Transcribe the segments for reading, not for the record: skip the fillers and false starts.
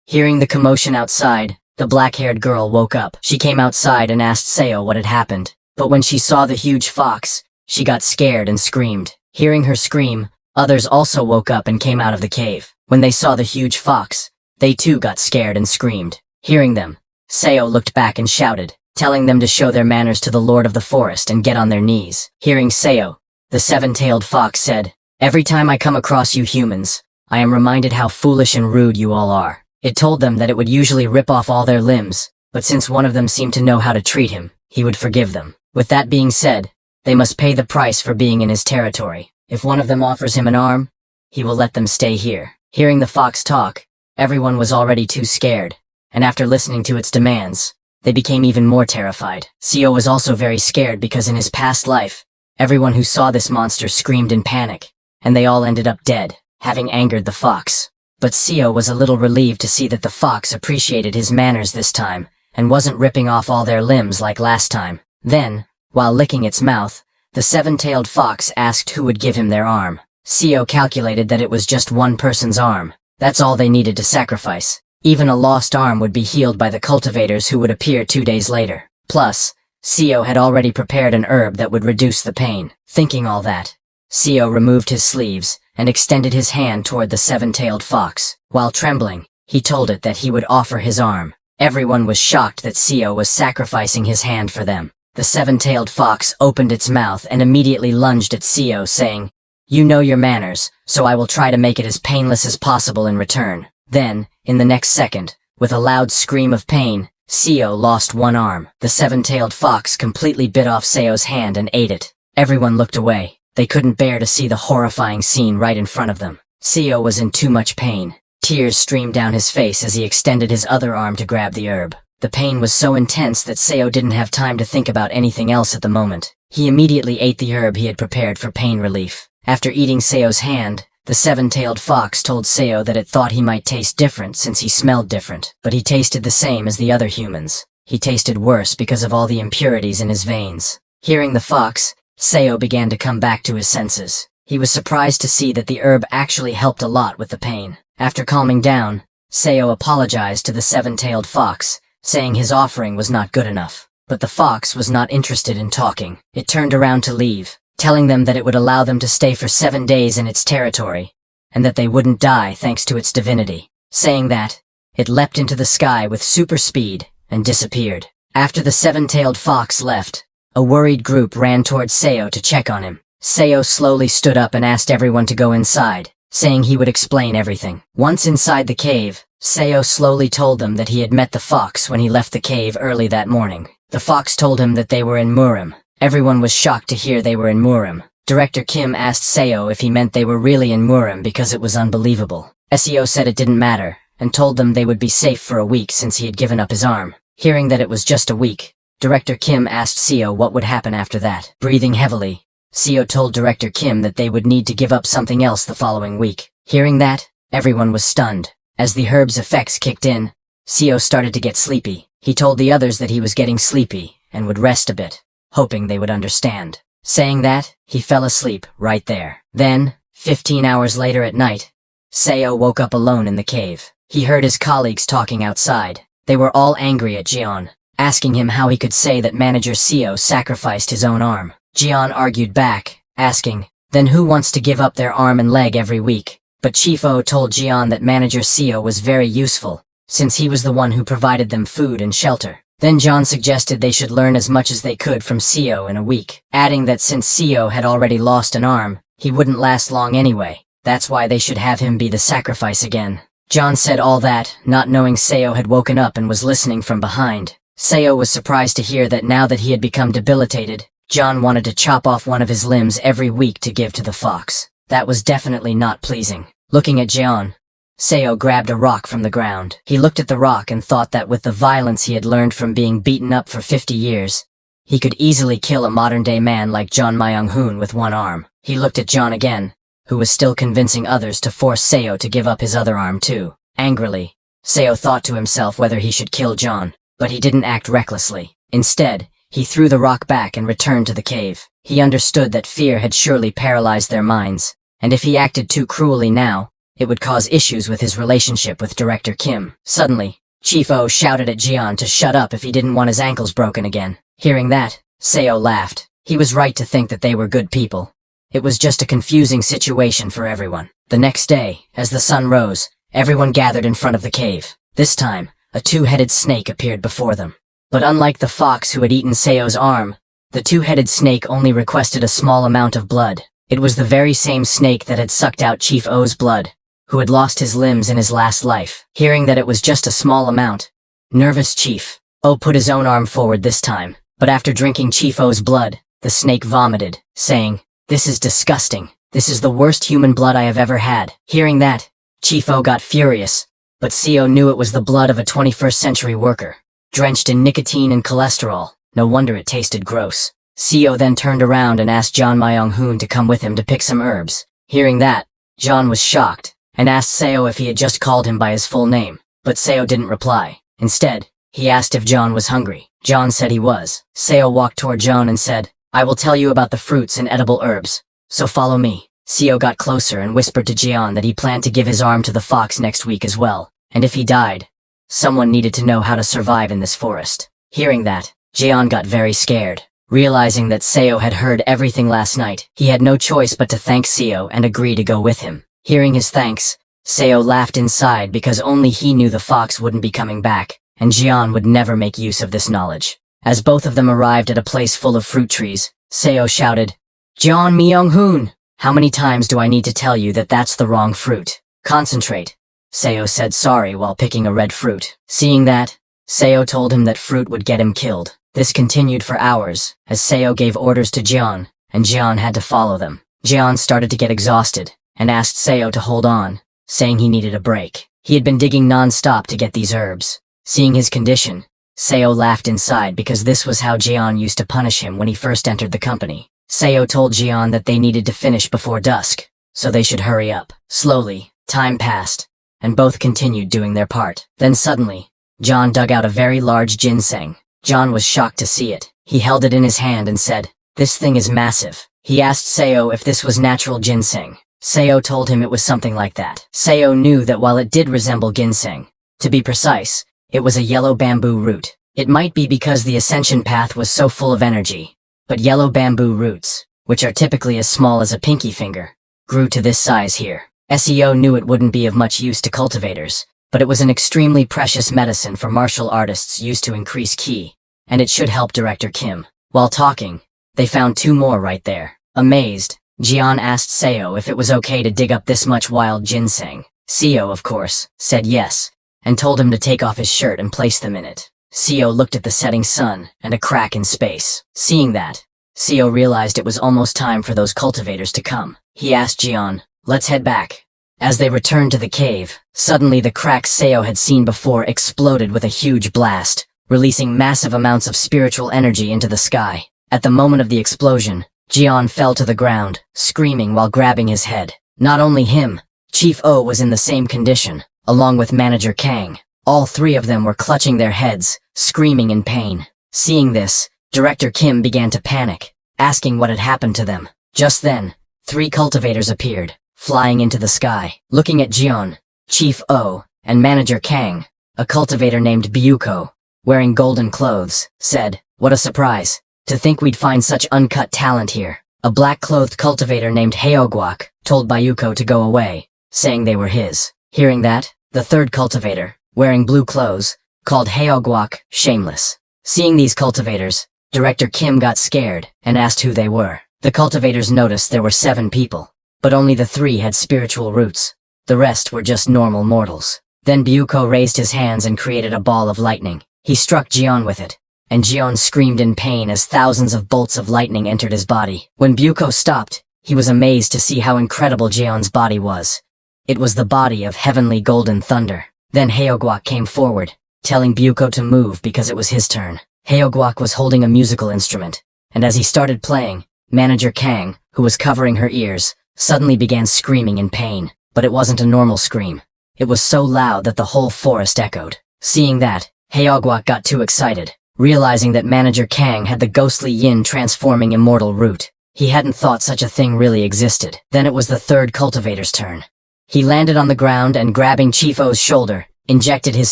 Hearing the commotion outside, the black-haired girl woke up. She came outside and asked Seo what had happened. But when she saw the huge fox, she got scared and screamed. Hearing her scream, others also woke up and came out of the cave. When they saw the huge fox, they too got scared and screamed. Hearing them, Seo looked back and shouted, telling them to show their manners to the Lord of the Forest and get on their knees. Hearing Seo, the seven-tailed fox said, "Every time I come across you humans, I am reminded how foolish and rude you all are." It told them that it would usually rip off all their limbs, but since one of them seemed to know how to treat him, he would forgive them. With that being said, they must pay the price for being in his territory. If one of them offers him an arm, he will let them stay here. Hearing the fox talk, everyone was already too scared, and after listening to its demands, they became even more terrified. Seo was also very scared because in his past life, everyone who saw this monster screamed in panic, and they all ended up dead, having angered the fox. But Seo was a little relieved to see that the fox appreciated his manners this time, and wasn't ripping off all their limbs like last time. Then, while licking its mouth, the seven-tailed fox asked who would give him their arm. Seo calculated that it was just one person's arm. That's all they needed to sacrifice. Even a lost arm would be healed by the cultivators who would appear 2 days later. Plus, Seo had already prepared an herb that would reduce the pain. Thinking all that, Seo removed his sleeves and extended his hand toward the seven-tailed fox. While trembling, he told it that he would offer his arm. Everyone was shocked that Seo was sacrificing his hand for them. The seven-tailed fox opened its mouth and immediately lunged at Seo, saying, "You know your manners, so I will try to make it as painless as possible in return." Then, in the next second, with a loud scream of pain, Seo lost one arm. The seven-tailed fox completely bit off Seo's hand and ate it. Everyone looked away. They couldn't bear to see the horrifying scene right in front of them. Seo was in too much pain. Tears streamed down his face as he extended his other arm to grab the herb. The pain was so intense that Seo didn't have time to think about anything else at the moment. He immediately ate the herb he had prepared for pain relief. After eating Seo's hand, the seven-tailed fox told Seo that it thought he might taste different since he smelled different, but he tasted the same as the other humans. He tasted worse because of all the impurities in his veins. Hearing the fox, Seo began to come back to his senses. He was surprised to see that the herb actually helped a lot with the pain. After calming down, Seo apologized to the seven-tailed fox, saying his offering was not good enough. But the fox was not interested in talking. It turned around to leave, telling them that it would allow them to stay for 7 days in its territory, and that they wouldn't die thanks to its divinity. Saying that, it leapt into the sky with super speed and disappeared. After the seven-tailed fox left, a worried group ran towards Seo to check on him. Seo slowly stood up and asked everyone to go inside, saying he would explain everything. Once inside the cave, Seo slowly told them that he had met the fox when he left the cave early that morning. The fox told him that they were in Murim. Everyone was shocked to hear they were in Murim. Director Kim asked Seo if he meant they were really in Murim because it was unbelievable. Seo said it didn't matter, and told them they would be safe for a week since he had given up his arm. Hearing that it was just a week, Director Kim asked Seo what would happen after that. Breathing heavily, Seo told Director Kim that they would need to give up something else the following week. Hearing that, everyone was stunned. As the herb's effects kicked in, Seo started to get sleepy. He told the others that he was getting sleepy and would rest a bit, hoping they would understand. Saying that, he fell asleep right there. Then, 15 hours later at night, Seo woke up alone in the cave. He heard his colleagues talking outside. They were all angry at Jian, asking him how he could say that manager Seo sacrificed his own arm. Jian argued back, asking, "Then who wants to give up their arm and leg every week?" But Chief O told Jian that manager Seo was very useful, since he was the one who provided them food and shelter. Then John suggested they should learn as much as they could from Seo in a week, adding that since Seo had already lost an arm, he wouldn't last long anyway. That's why they should have him be the sacrifice again. John said all that, not knowing Seo had woken up and was listening from behind. Seo was surprised to hear that now that he had become debilitated, John wanted to chop off one of his limbs every week to give to the fox. That was definitely not pleasing. Looking at Jian, Seo grabbed a rock from the ground. He looked at the rock and thought that with the violence he had learned from being beaten up for 50 years, he could easily kill a modern-day man like John Myung-hoon with one arm. He looked at John again, who was still convincing others to force Seo to give up his other arm too. Angrily, Seo thought to himself whether he should kill John, but he didn't act recklessly. Instead, he threw the rock back and returned to the cave. He understood that fear had surely paralyzed their minds, and if he acted too cruelly now, it would cause issues with his relationship with Director Kim. Suddenly, Chief O shouted at Jian to shut up if he didn't want his ankles broken again. Hearing that, Seo laughed. He was right to think that they were good people. It was just a confusing situation for everyone. The next day, as the sun rose, everyone gathered in front of the cave. This time, a two-headed snake appeared before them. But unlike the fox who had eaten Seo's arm, the two-headed snake only requested a small amount of blood. It was the very same snake that had sucked out Chief O's blood, who had lost his limbs in his last life. Hearing that it was just a small amount, nervous Chief O put his own arm forward this time, but after drinking Chief O's blood, the snake vomited, saying, "This is disgusting. This is the worst human blood I have ever had." Hearing that, Chief O got furious, but Seo knew it was the blood of a 21st century worker, drenched in nicotine and cholesterol. No wonder it tasted gross. Seo then turned around and asked John Myung-hoon to come with him to pick some herbs. Hearing that, John was shocked, and asked Seo if he had just called him by his full name, but Seo didn't reply. Instead, he asked if John was hungry. John said he was. Seo walked toward John and said, "I will tell you about the fruits and edible herbs, so follow me." Seo got closer and whispered to Jian that he planned to give his arm to the fox next week as well, and if he died, someone needed to know how to survive in this forest. Hearing that, Jian got very scared. Realizing that Seo had heard everything last night, he had no choice but to thank Seo and agree to go with him. Hearing his thanks, Seo laughed inside because only he knew the fox wouldn't be coming back, and Jian would never make use of this knowledge. As both of them arrived at a place full of fruit trees, Seo shouted, "John Myung-hoon, how many times do I need to tell you that that's the wrong fruit? Concentrate." Seo said sorry while picking a red fruit. Seeing that, Seo told him that fruit would get him killed. This continued for hours, as Seo gave orders to Jian, and Jian had to follow them. Jian started to get exhausted, and asked Seo to hold on, saying he needed a break. He had been digging non-stop to get these herbs. Seeing his condition, Seo laughed inside because this was how Jian used to punish him when he first entered the company. Seo told Jian that they needed to finish before dusk, so they should hurry up. Slowly, time passed, and both continued doing their part. Then suddenly, John dug out a very large ginseng. John was shocked to see it. He held it in his hand and said, "This thing is massive." He asked Seo if this was natural ginseng. Seo told him it was something like that. Seo knew that while it did resemble ginseng, to be precise, it was a yellow bamboo root. It might be because the ascension path was so full of energy, but yellow bamboo roots, which are typically as small as a pinky finger, grew to this size here. Seo knew it wouldn't be of much use to cultivators, but it was an extremely precious medicine for martial artists used to increase ki, and it should help Director Kim. While talking, they found two more right there. Amazed, Jian asked Seo if it was okay to dig up this much wild ginseng. Seo, of course, said yes, and told him to take off his shirt and place them in it. Seo looked at the setting sun and a crack in space. Seeing that, Seo realized it was almost time for those cultivators to come. He asked Jian, "Let's head back." As they returned to the cave, suddenly the crack Seo had seen before exploded with a huge blast, releasing massive amounts of spiritual energy into the sky. At the moment of the explosion, Jian fell to the ground, screaming while grabbing his head. Not only him, Chief O was in the same condition, along with Manager Kang. All three of them were clutching their heads, screaming in pain. Seeing this, Director Kim began to panic, asking what had happened to them. Just then, three cultivators appeared, flying into the sky. Looking at Jian, Chief O, and Manager Kang, a cultivator named Byuko, wearing golden clothes, said, "What a surprise. To think we'd find such uncut talent here." A black-clothed cultivator named Haeogwak told Byuko to go away, saying they were his. Hearing that, the third cultivator, wearing blue clothes, called Haeogwak shameless. Seeing these cultivators, Director Kim got scared and asked who they were. The cultivators noticed there were 7 people, but only the 3 had spiritual roots. The rest were just normal mortals. Then Byuko raised his hands and created a ball of lightning. He struck Jian with it, and Jian screamed in pain as thousands of bolts of lightning entered his body. When Byuko stopped, he was amazed to see how incredible Jian's body was. It was the body of heavenly golden thunder. Then Haeogwak came forward, telling Byuko to move because it was his turn. Haeogwak was holding a musical instrument, and as he started playing, Manager Kang, who was covering her ears, suddenly began screaming in pain. But it wasn't a normal scream. It was so loud that the whole forest echoed. Seeing that, Haeogwak got too excited, realizing that Manager Kang had the ghostly yin transforming immortal root. He hadn't thought such a thing really existed. Then it was the third cultivator's turn. He landed on the ground and grabbing Chief O's shoulder, injected his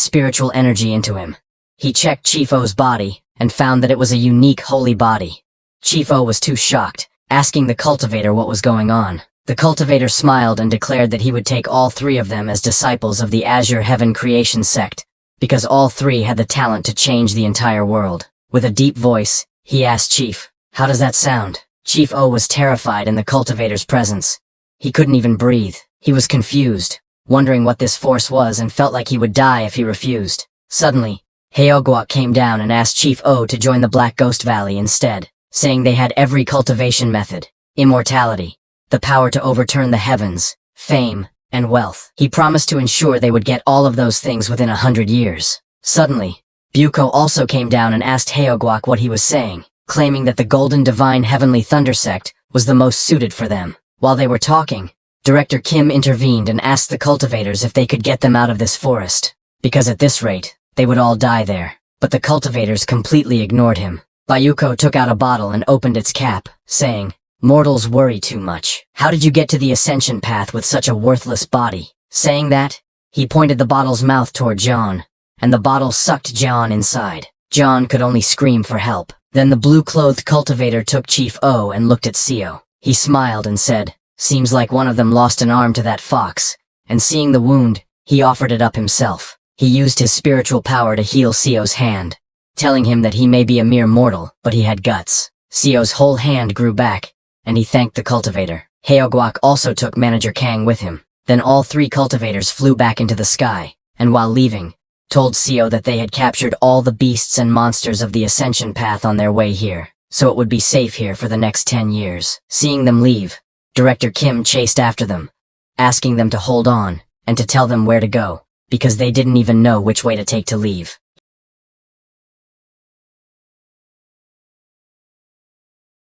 spiritual energy into him. He checked Chief O's body and found that it was a unique holy body. Chief O was too shocked, asking the cultivator what was going on. The cultivator smiled and declared that he would take all three of them as disciples of the Azure Heaven Creation sect, because all three had the talent to change the entire world. With a deep voice, he asked Chief, "How does that sound?" Chief O was terrified in the cultivator's presence. He couldn't even breathe. He was confused, wondering what this force was and felt like he would die if he refused. Suddenly, Heogwak came down and asked Chief O to join the Black Ghost Valley instead, saying they had every cultivation method, immortality, the power to overturn the heavens, fame, and wealth. He promised to ensure they would get all of those things within 100 years. Suddenly, Buko also came down and asked Heogwak what he was saying, claiming that the Golden Divine Heavenly Thunder Sect was the most suited for them. While they were talking, Director Kim intervened and asked the cultivators if they could get them out of this forest, because at this rate, they would all die there. But the cultivators completely ignored him. Bayuko took out a bottle and opened its cap, saying, "Mortals worry too much. How did you get to the ascension path with such a worthless body?" Saying that, he pointed the bottle's mouth toward John, and the bottle sucked John inside. John could only scream for help. Then the blue-clothed cultivator took Chief O and looked at Seo. He smiled and said, "Seems like one of them lost an arm to that fox," and seeing the wound, he offered it up himself. He used his spiritual power to heal Seo's hand, telling him that he may be a mere mortal, but he had guts. Seo's whole hand grew back, and he thanked the cultivator. Heogwak also took Manager Kang with him. Then all three cultivators flew back into the sky, and while leaving, told Seo that they had captured all the beasts and monsters of the Ascension Path on their way here, so it would be safe here for the next 10 years. Seeing them leave, Director Kim chased after them, asking them to hold on, and to tell them where to go, because they didn't even know which way to take to leave.